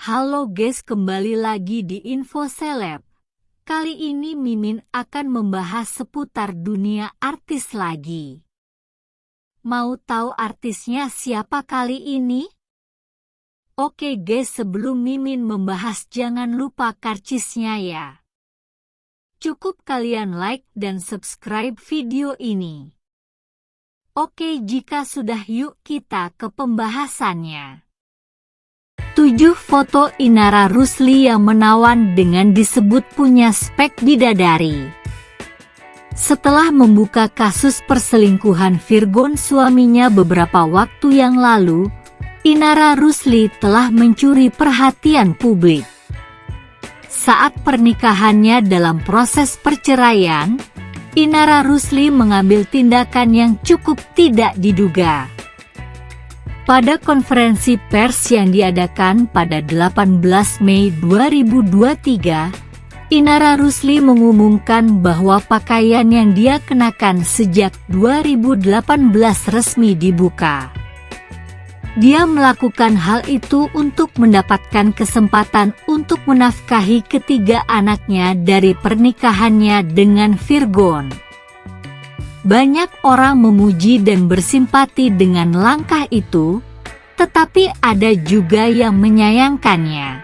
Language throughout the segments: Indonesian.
Halo guys, kembali lagi di Info Seleb. Kali ini Mimin akan membahas seputar dunia artis lagi. Mau tahu artisnya siapa kali ini? Oke guys, sebelum Mimin membahas jangan lupa karcisnya ya. Cukup kalian like dan subscribe video ini. Oke, jika sudah yuk kita ke pembahasannya. 7 foto Inara Rusli yang menawan dengan disebut punya spek bidadari. Setelah membuka kasus perselingkuhan Virgon suaminya beberapa waktu yang lalu, Inara Rusli telah mencuri perhatian publik. Saat pernikahannya dalam proses perceraian, Inara Rusli mengambil tindakan yang cukup tidak diduga. Pada konferensi pers yang diadakan pada 18 Mei 2023, Inara Rusli mengumumkan bahwa pakaian yang dia kenakan sejak 2018 resmi dibuka. Dia melakukan hal itu untuk mendapatkan kesempatan untuk menafkahi ketiga anaknya dari pernikahannya dengan Virgon. Banyak orang memuji dan bersimpati dengan langkah itu, tetapi ada juga yang menyayangkannya.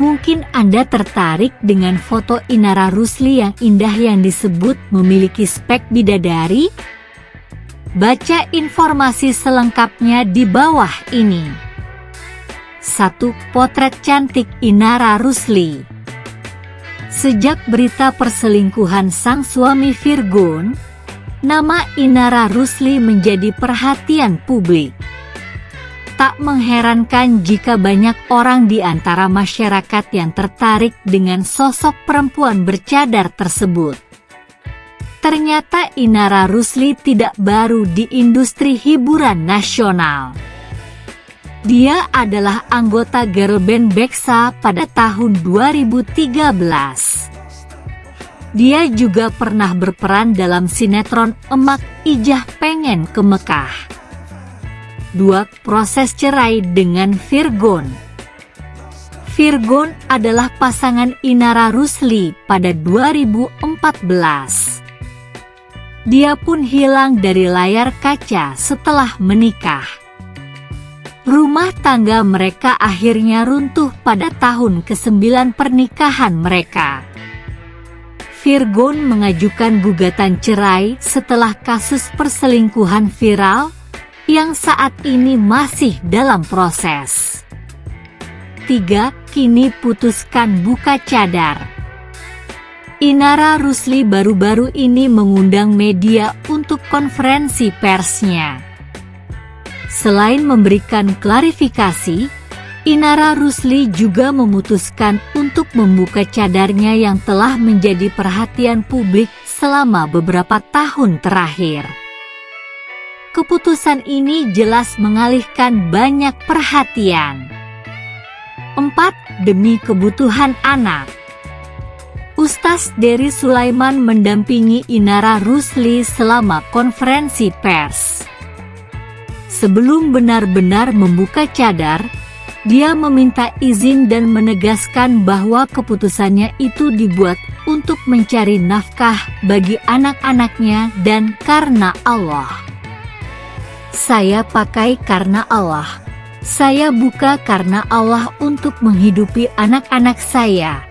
Mungkin Anda tertarik dengan foto Inara Rusli yang indah yang disebut memiliki spek bidadari? Baca informasi selengkapnya di bawah ini. 1. Potret cantik Inara Rusli. Sejak berita perselingkuhan sang suami Virgon, nama Inara Rusli menjadi perhatian publik. Tak mengherankan jika banyak orang di antara masyarakat yang tertarik dengan sosok perempuan bercadar tersebut. Ternyata Inara Rusli tidak baru di industri hiburan nasional. Dia adalah anggota girlband Beksa pada tahun 2013. Dia juga pernah berperan dalam sinetron Emak Ijah Pengen ke Mekah. 2. Proses cerai dengan Virgon. Virgon adalah pasangan Inara Rusli pada 2014. Dia pun hilang dari layar kaca setelah menikah. Rumah tangga mereka akhirnya runtuh pada tahun ke-9 pernikahan mereka. Virgon mengajukan gugatan cerai setelah kasus perselingkuhan viral yang saat ini masih dalam proses. 3. Kini putuskan buka cadar. Inara Rusli baru-baru ini mengundang media untuk konferensi persnya. Selain memberikan klarifikasi, Inara Rusli juga memutuskan untuk membuka cadarnya yang telah menjadi perhatian publik selama beberapa tahun terakhir. Keputusan ini jelas mengalihkan banyak perhatian. 4. Demi kebutuhan anak. Ustaz Dery Sulaiman mendampingi Inara Rusli selama konferensi pers. Sebelum benar-benar membuka cadar, dia meminta izin dan menegaskan bahwa keputusannya itu dibuat untuk mencari nafkah bagi anak-anaknya dan karena Allah. Saya pakai karena Allah. Saya buka karena Allah untuk menghidupi anak-anak saya,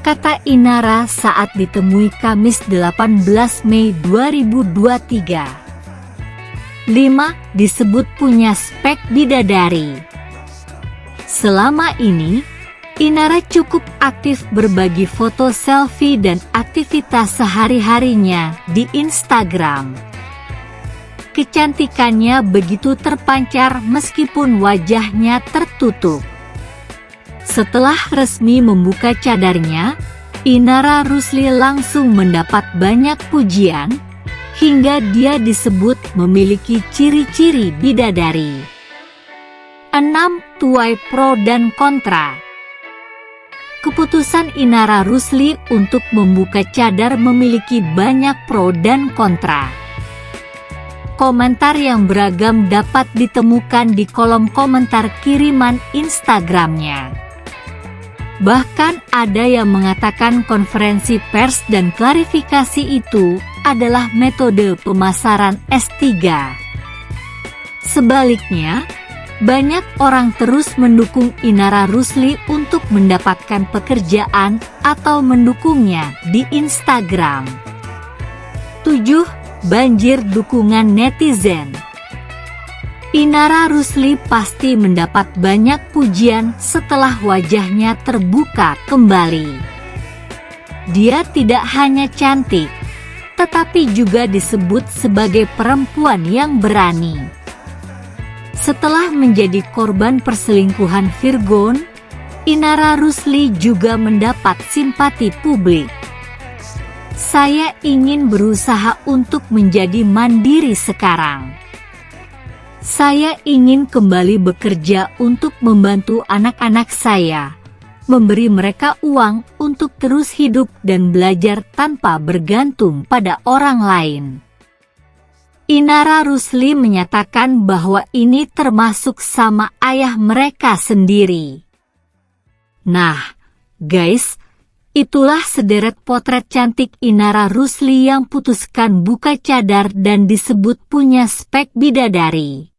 kata Inara saat ditemui Kamis 18 Mei 2023. 5. Disebut punya spek bidadari. Selama ini, Inara cukup aktif berbagi foto selfie dan aktivitas sehari-harinya di Instagram. Kecantikannya begitu terpancar meskipun wajahnya tertutup. Setelah resmi membuka cadarnya, Inara Rusli langsung mendapat banyak pujian, hingga dia disebut memiliki ciri-ciri bidadari. 6. Tuai pro dan kontra. Keputusan Inara Rusli untuk membuka cadar memiliki banyak pro dan kontra. Komentar yang beragam dapat ditemukan di kolom komentar kiriman Instagramnya. Bahkan ada yang mengatakan konferensi pers dan klarifikasi itu adalah metode pemasaran S3. Sebaliknya, banyak orang terus mendukung Inara Rusli untuk mendapatkan pekerjaan atau mendukungnya di Instagram. 7. Banjir dukungan netizen. Inara Rusli pasti mendapat banyak pujian setelah wajahnya terbuka kembali. Dia tidak hanya cantik, tetapi juga disebut sebagai perempuan yang berani. Setelah menjadi korban perselingkuhan Virgon, Inara Rusli juga mendapat simpati publik. Saya ingin berusaha untuk menjadi mandiri sekarang. Saya ingin kembali bekerja untuk membantu anak-anak saya, memberi mereka uang untuk terus hidup dan belajar tanpa bergantung pada orang lain. Inara Rusli menyatakan bahwa ini termasuk sama ayah mereka sendiri. Nah, guys, itulah sederet potret cantik Inara Rusli yang putuskan buka cadar dan disebut punya spek bidadari.